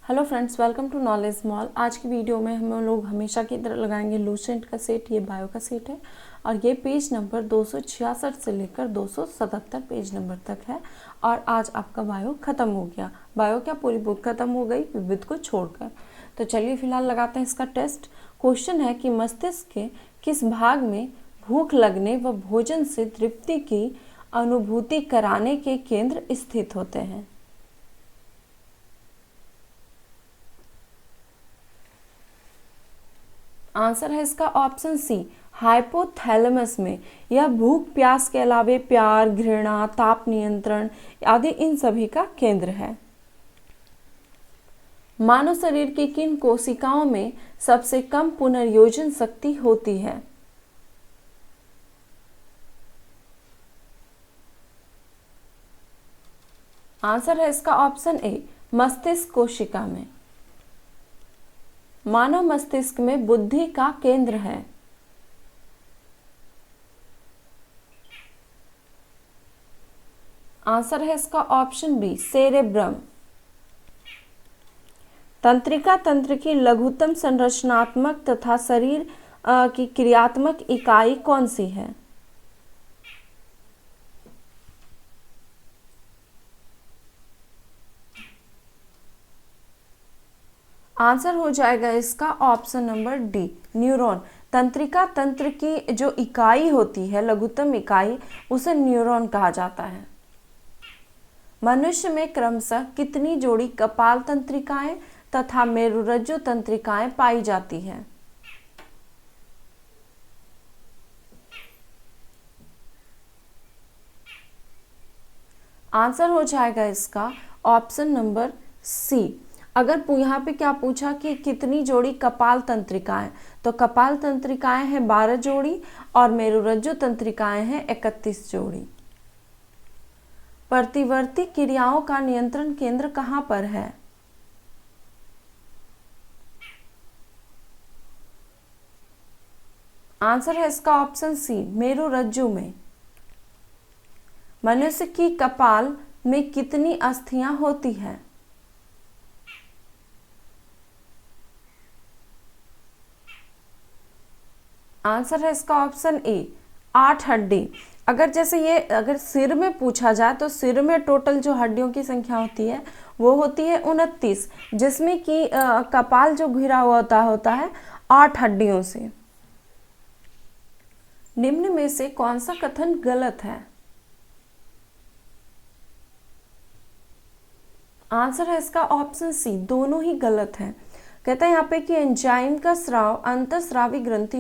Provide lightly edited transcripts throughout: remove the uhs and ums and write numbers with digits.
Hello friends, welcome to knowledge mall. आज की video में हम लोग हमेशा की तरह लगाएंगे लूसेंट का सेट। ये बायो का सेट है और ये पेज नंबर 266 से लेकर 277 पेज नंबर तक है। और आज आपका बायो ख़त्म हो गया। बायो क्या, पूरी बुक ख़त्म हो गई विविध को छोड़कर। तो चलिए फिलहाल लगाते हैं इसका टेस्ट। क्वेश्चन है कि मस्तिष्क के किस भाग में भूख लगने व भोजन से तृप्ति की अनुभूति कराने के केंद्र स्थित होते हैं। आंसर है इसका ऑप्शन सी, हाइपोथैलेमस में। यह भूख प्यास के अलावे प्यार, घृणा, ताप नियंत्रण आदि इन सभी का केंद्र है। मानव शरीर की किन कोशिकाओं में सबसे कम पुनर्योजन शक्ति होती है? आंसर है इसका ऑप्शन ए, मस्तिष्क कोशिका में। मानव मस्तिष्क में बुद्धि का केंद्र है। आंसर है इसका ऑप्शन बी, सेरेब्रम। तंत्रिका तंत्र की लघुतम संरचनात्मक तथा शरीर की क्रियात्मक इकाई कौन सी है? आंसर हो जाएगा इसका ऑप्शन नंबर डी, न्यूरॉन। तंत्रिका तंत्र की जो इकाई होती है, लघुतम इकाई, उसे न्यूरॉन कहा जाता है। मनुष्य में क्रमशः कितनी जोड़ी कपाल तंत्रिकाएं तथा मेरुरज्जु तंत्रिकाएं पाई जाती हैं? आंसर हो जाएगा इसका ऑप्शन नंबर सी। अगर यहाँ पे क्या पूछा कि कितनी जोड़ी कपाल तंत्रिकाएं, तो कपाल तंत्रिकाएं हैं 12 जोड़ी और मेरुरज्जु तंत्रिकाएं हैं 31 जोड़ी। प्रतिवर्ती क्रियाओं का नियंत्रण केंद्र कहाँ पर है? आंसर है इसका ऑप्शन सी, मेरुरज्जु में। मनुष्य की कपाल में कितनी अस्थियां होती हैं? आंसर है इसका ऑप्शन ए, 8 हड्डी। अगर सिर में पूछा जाए तो सिर में टोटल जो हड्डियों की संख्या होती है वो होती है 29, जिसमें कि कपाल जो घिरा हुआ होता है 8 हड्डियों से। निम्न में से कौन सा कथन गलत है? आंसर है इसका ऑप्शन सी, दोनों ही गलत है। कहता है यहाँ पे कि एंजाइम का स्राव अंतःस्रावी ग्रंथि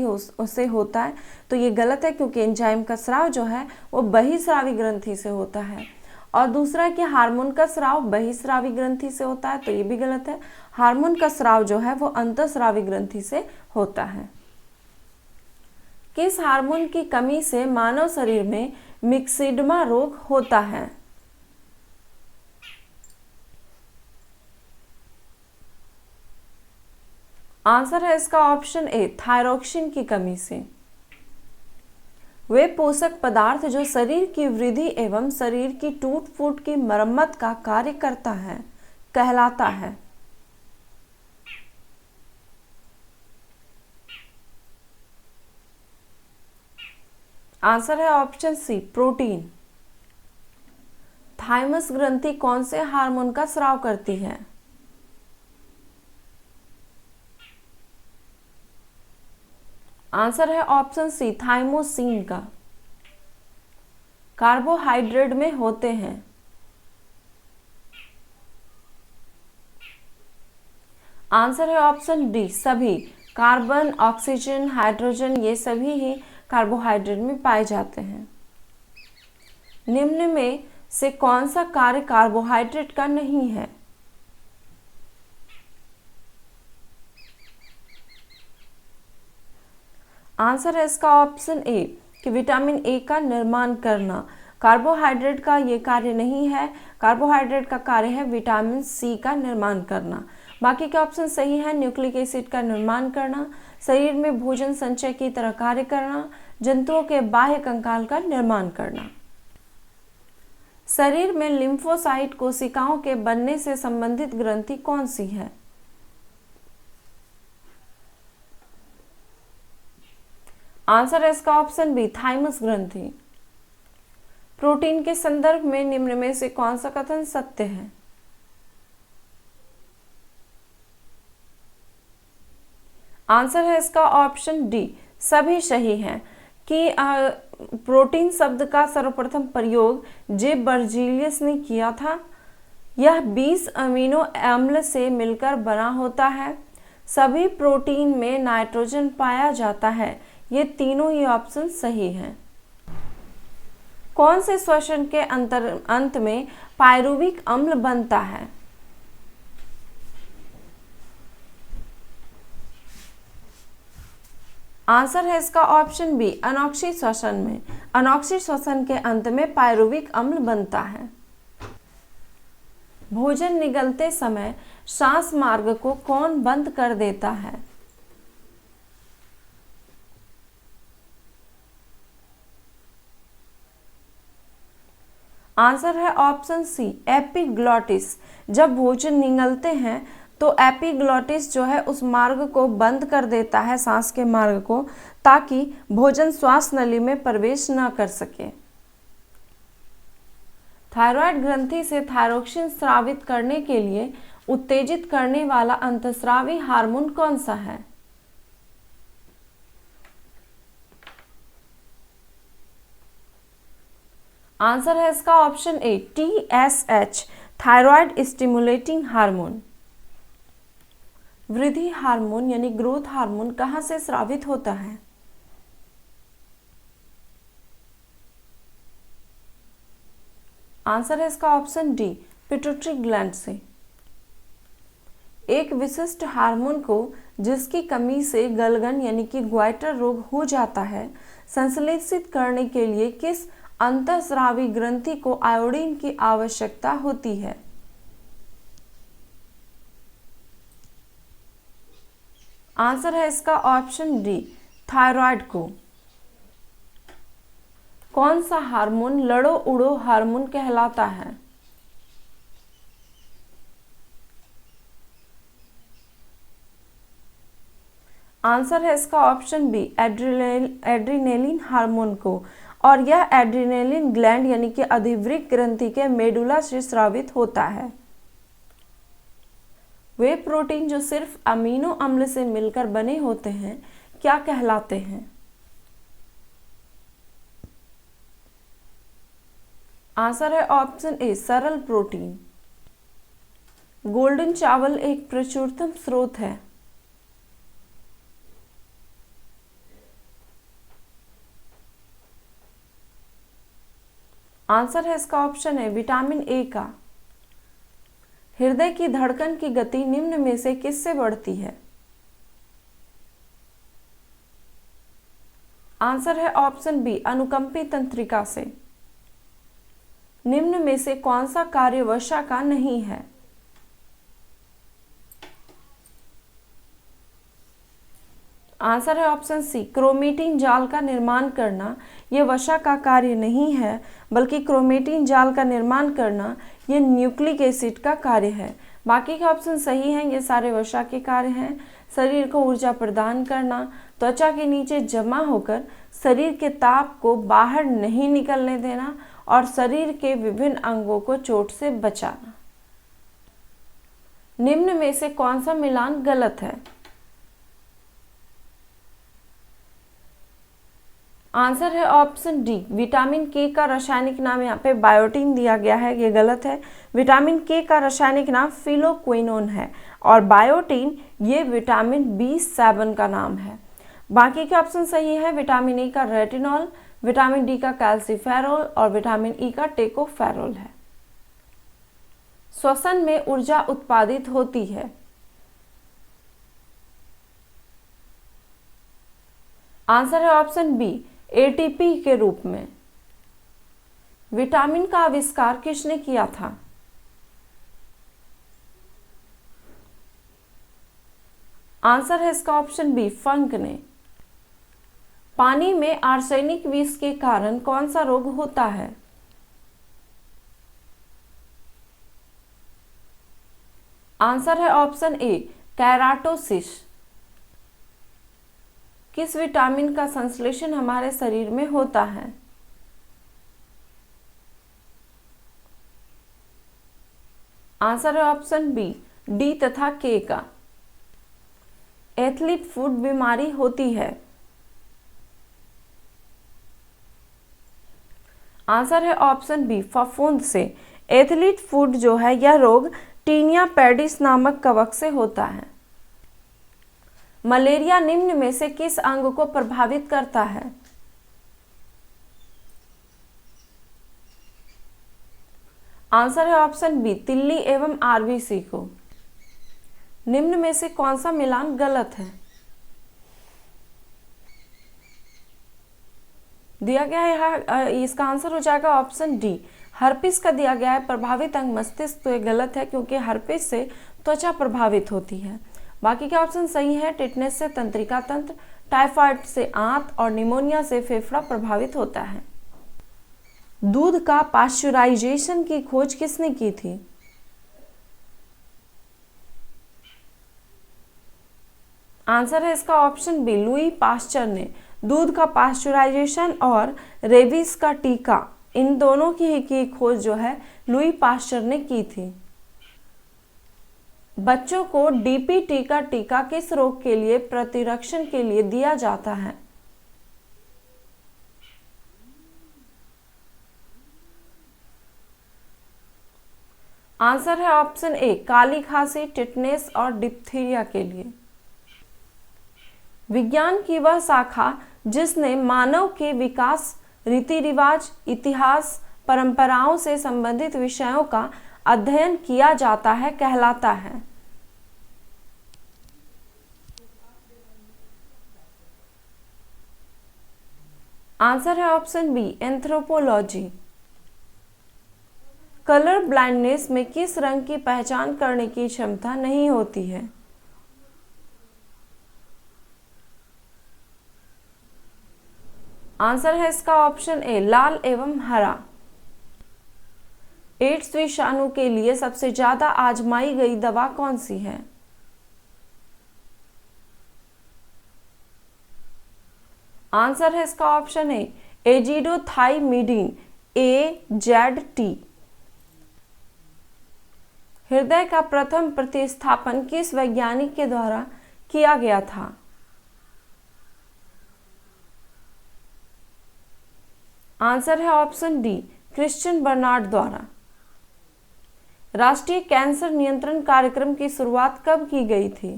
से होता है, तो ये गलत है क्योंकि एंजाइम का स्राव जो है वो बहिस्रावी ग्रंथि से होता है। और दूसरा है कि हार्मोन का स्राव बहिस्रावी ग्रंथि से होता है, तो ये भी गलत है। हार्मोन का स्राव जो है वो अंतःस्रावी ग्रंथि से होता है। किस हार्मोन की कमी से मानव शरीर में मिक्सिडमा रोग होता है? आंसर है इसका ऑप्शन ए, थायरोक्सिन की कमी से। वे पोषक पदार्थ जो शरीर की वृद्धि एवं शरीर की टूट फूट की मरम्मत का कार्य करता है कहलाता है? आंसर है ऑप्शन सी, प्रोटीन। थाइमस ग्रंथि कौन से हार्मोन का स्राव करती है? आंसर है ऑप्शन सी, थाइमोसिन का। कार्बोहाइड्रेट में होते हैं? आंसर है ऑप्शन डी, सभी। कार्बन, ऑक्सीजन, हाइड्रोजन ये सभी ही कार्बोहाइड्रेट में पाए जाते हैं। निम्न में से कौन सा कार्य कार्बोहाइड्रेट का नहीं है? आंसर है इसका ऑप्शन ए, कि विटामिन ए का निर्माण करना। कार्बोहाइड्रेट का ये कार्य नहीं है। कार्बोहाइड्रेट का कार्य है विटामिन सी का निर्माण करना। बाकी के ऑप्शन सही है। न्यूक्लिक एसिड का निर्माण करना, शरीर में भोजन संचय की तरह कार्य करना, जंतुओं के बाह्य कंकाल का निर्माण करना। शरीर में लिम्फोसाइट कोशिकाओं के बनने से संबंधित ग्रंथि कौन सी है? आंसर है इसका ऑप्शन बी, थाइमस ग्रंथि। प्रोटीन के संदर्भ में निम्न में से कौन सा कथन सत्य है? आंसर है इसका ऑप्शन डी, सभी सही हैं कि प्रोटीन शब्द का सर्वप्रथम प्रयोग जे बर्जीलियस ने किया था। यह 20 अमीनो अम्ल से मिलकर बना होता है। सभी प्रोटीन में नाइट्रोजन पाया जाता है। ये तीनों ही ऑप्शन सही हैं। कौन से श्वसन के अंत में पायरुविक अम्ल बनता है? आंसर है इसका ऑप्शन बी, अनॉक्सी श्वसन में। अनॉक्सी श्वसन के अंत में पायरुविक अम्ल बनता है। भोजन निगलते समय सांस मार्ग को कौन बंद कर देता है? आंसर है ऑप्शन सी, एपिग्लॉटिस। जब भोजन निगलते हैं तो एपिग्लॉटिस जो है उस मार्ग को बंद कर देता है, सांस के मार्ग को, ताकि भोजन श्वास नली में प्रवेश न कर सके। थायराइड ग्रंथि से थायरोक्सिन स्रावित करने के लिए उत्तेजित करने वाला अंतःस्रावी हार्मोन कौन सा है? आंसर है इसका option A, TSH, thyroid stimulating hormone. वृद्धि हार्मोन यानी ग्रोथ हार्मोन कहां से स्रावित होता है? आंसर है इसका ऑप्शन डी, पिट्यूटरी ग्लैंड से। एक विशिष्ट हार्मोन को जिसकी कमी से गलगन यानी कि ग्वाइटर रोग हो जाता है, संश्लेषित करने के लिए किस अंतःस्रावी ग्रंथि को आयोडीन की आवश्यकता होती है? आंसर है इसका ऑप्शन डी, थायराइड को। कौन सा हार्मोन लड़ो उड़ो हार्मोन कहलाता है? आंसर है इसका ऑप्शन बी, एड्रीनेलिन हार्मोन को। और यह एड्रीनेलिन ग्लैंड यानी कि अधिवृक्क ग्रंथि के मेडुला से स्रावित होता है। वे प्रोटीन जो सिर्फ अमीनो अम्ल से मिलकर बने होते हैं क्या कहलाते हैं? आंसर है ऑप्शन ए, सरल प्रोटीन। गोल्डन चावल एक प्रचुरतम स्रोत है। आंसर है इसका ऑप्शन है विटामिन ए का। हृदय की धड़कन की गति निम्न में से किससे बढ़ती है? आंसर है ऑप्शन बी, अनुकंपी तंत्रिका से। निम्न में से कौन सा कार्य वसा का नहीं है? आंसर है ऑप्शन सी, क्रोमेटिन जाल का निर्माण करना। यह वसा का कार्य नहीं है, बल्कि क्रोमेटिन जाल का निर्माण करना ये न्यूक्लिक एसिड का कार्य है। बाकी के ऑप्शन सही हैं, ये सारे वसा के कार्य हैं। शरीर को ऊर्जा प्रदान करना, त्वचा के नीचे जमा होकर शरीर के ताप को बाहर नहीं निकलने देना और शरीर के विभिन्न अंगों को चोट से बचाना। निम्न में से कौन सा मिलान गलत है? आंसर है ऑप्शन डी, विटामिन के का रासायनिक नाम यहाँ पे बायोटिन दिया गया है, ये गलत है। विटामिन के का रासायनिक नाम फिलोक्विनोन है और बायोटिन ये विटामिन B7 का नाम है। बाकी के ऑप्शन सही है। विटामिन ए का रेटिनॉल, विटामिन डी का कैल्सीफेरोल और विटामिन ई का टेकोफेरोल है। श्वसन में ऊर्जा उत्पादित होती है। आंसर है ऑप्शन बी, ATP के रूप में। विटामिन का आविष्कार किसने किया था? आंसर है इसका ऑप्शन बी, फंक ने। पानी में आर्सेनिक विष के कारण कौन सा रोग होता है? आंसर है ऑप्शन ए केराटोसिस। किस विटामिन का संश्लेषण हमारे शरीर में होता है? आंसर है ऑप्शन बी डी तथा के का। एथलीट फुट बीमारी होती है? आंसर है ऑप्शन बी फफूंद से। एथलीट फुट जो है यह रोग टीनिया पेडिस नामक कवक से होता है। मलेरिया निम्न में से किस अंग को प्रभावित करता है? आंसर है ऑप्शन बी तिल्ली एवं आरबीसी को। निम्न में से कौन सा मिलान गलत है? दिया गया है इसका आंसर हो जाएगा ऑप्शन डी हर्पिस का दिया गया है प्रभावित अंग मस्तिष्क, तो ये गलत है क्योंकि हर्पिस से त्वचा प्रभावित होती है। बाकी के ऑप्शन सही है। टिटनेस से तंत्रिका तंत्र, टाइफाइड से आंत और निमोनिया से फेफड़ा प्रभावित होता है। दूध का पाश्चराइजेशन की खोज किसने की थी? आंसर है इसका ऑप्शन बी लुई पाश्चर ने। दूध का पाश्चराइजेशन और रेबीज का टीका, इन दोनों की खोज जो है लुई पाश्चर ने की थी। बच्चों को डीपीटी का टीका किस रोग के लिए प्रतिरक्षण के लिए दिया जाता है? आंसर है ऑप्शन ए काली खांसी, टिटनेस और डिप्थीरिया के लिए। विज्ञान की वह शाखा जिसने मानव के विकास, रीति रिवाज, इतिहास, परंपराओं से संबंधित विषयों का अध्ययन किया जाता है कहलाता है? आंसर है option B anthropology. Colour blindness में किस रंग की पहचान करने की क्षमता नहीं होती है? आंसर है इसका ऑप्शन ए लाल एवं हरा। एड्स विषाणु के लिए सबसे ज्यादा आजमाई गई दवा कौन सी है? आंसर है इसका ऑप्शन ए एजिडोथाइमिडीन AZT। हृदय का प्रथम प्रतिस्थापन किस वैज्ञानिक के द्वारा किया गया था? आंसर है ऑप्शन डी क्रिश्चियन बर्नार्ड द्वारा। राष्ट्रीय कैंसर नियंत्रण कार्यक्रम की शुरुआत कब की गई थी?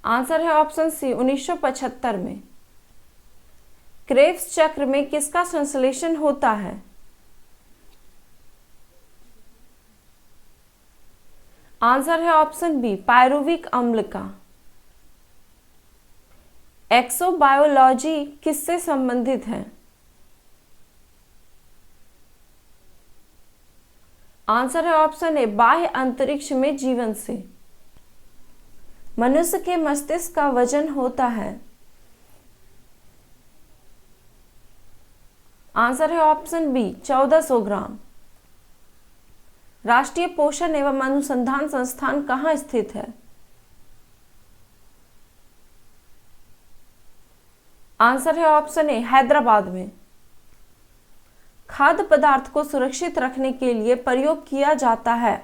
आंसर है ऑप्शन सी 1975 में। क्रेब्स चक्र में किसका संश्लेषण होता है? आंसर है ऑप्शन बी पायरुविक अम्ल का। एक्सोबायोलॉजी किससे संबंधित है? आंसर है ऑप्शन ए बाह्य अंतरिक्ष में जीवन से। मनुष्य के मस्तिष्क का वजन होता है? आंसर है ऑप्शन बी 1400 ग्राम। राष्ट्रीय पोषण एवं अनुसंधान संस्थान कहाँ स्थित है? आंसर है ऑप्शन ए हैदराबाद में। खाद्य पदार्थ को सुरक्षित रखने के लिए प्रयोग किया जाता है?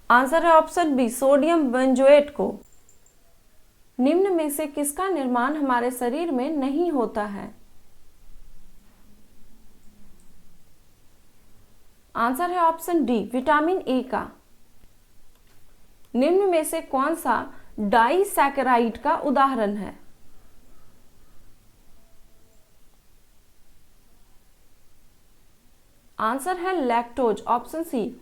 आंसर है ऑप्शन बी सोडियम बेंजोएट को। निम्न में से किसका निर्माण हमारे शरीर में नहीं होता है? आंसर है ऑप्शन डी विटामिन ए का। निम्न में से कौन सा डाइसैकेराइड का उदाहरण है? आंसर है लैक्टोज ऑप्शन सी।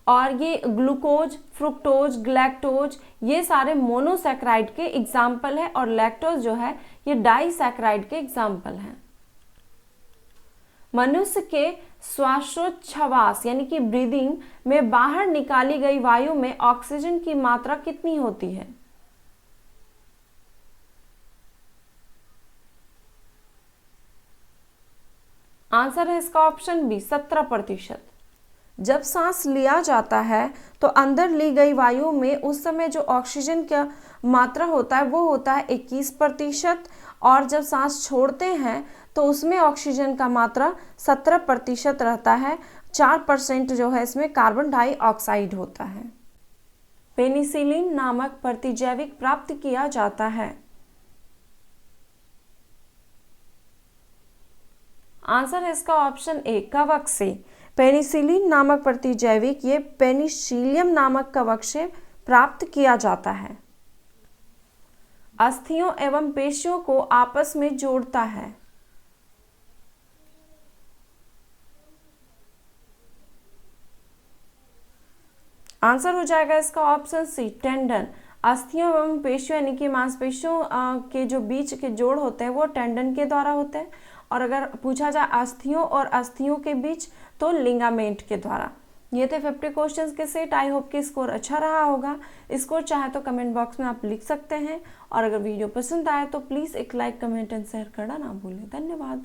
और ये ग्लूकोज, फ्रुक्टोज, ग्लैक्टोज ये सारे मोनोसैकेराइड के एग्जाम्पल है और लैक्टोज जो है ये डाइसैकेराइड के एग्जाम्पल हैं। मनुष्य के श्वासोच्छवास यानी कि ब्रीदिंग में बाहर निकाली गई वायु में ऑक्सीजन की मात्रा कितनी होती है? आंसर है इसका ऑप्शन बी 17%। जब सांस लिया जाता है तो अंदर ली गई वायु में उस समय जो ऑक्सीजन का मात्रा होता है वो होता है 21%, और जब सांस छोड़ते हैं तो उसमें ऑक्सीजन का मात्रा 17% रहता है। 4% जो है इसमें कार्बन डाइऑक्साइड होता है। पेनिसिलिन नामक प्रतिजैविक प्राप्त किया जाता है। आंसर है इसका ऑप्शन ए कवक से। पेनिसिलिन नामक प्रतिजैविक ये पेनिसिलियम नामक कवक से प्राप्त किया जाता है। अस्थियों एवं पेशियों को आपस में जोड़ता है। आंसर हो जाएगा इसका ऑप्शन सी टेंडन। अस्थियों एवं पेशियों यानी कि मांसपेशियों के जो बीच के जोड़ होते हैं वो टेंडन के द्वारा होते हैं, और अगर पूछा जाए अस्थियों और अस्थियों के बीच तो लिगामेंट के द्वारा। ये थे 50 क्वेश्चंस के सेट। आई होप कि स्कोर अच्छा रहा होगा। स्कोर चाहे तो कमेंट बॉक्स में आप लिख सकते हैं, और अगर वीडियो पसंद आए तो प्लीज़ एक लाइक, कमेंट एंड शेयर करना ना भूलें। धन्यवाद।